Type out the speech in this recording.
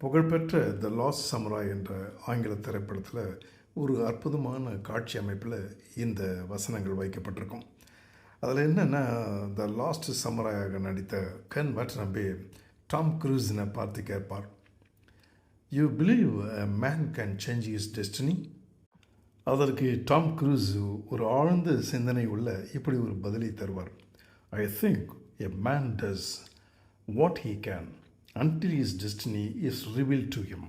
புகழ்பெற்ற the last samurai என்ற ஆங்கில திரைப்படத்தில் ஒரு அற்புதமான காட்சி அமைப்பில் இந்த வசனங்கள் வைக்கப்பட்டிருக்கும். அதில் என்னென்னா, த லாஸ்ட் சமுராயாக நடித்த கென் வாட்டனபே டாம் க்ரூஸினை பார்த்து கேட்பார், you believe a man can change his destiny? அதற்கு டாம் க்ரூஸ் ஒரு ஆழ்ந்த சிந்தனை உள்ள இப்படி ஒரு பதிலை தருவார், I think a man does what he can until his destiny is revealed to him.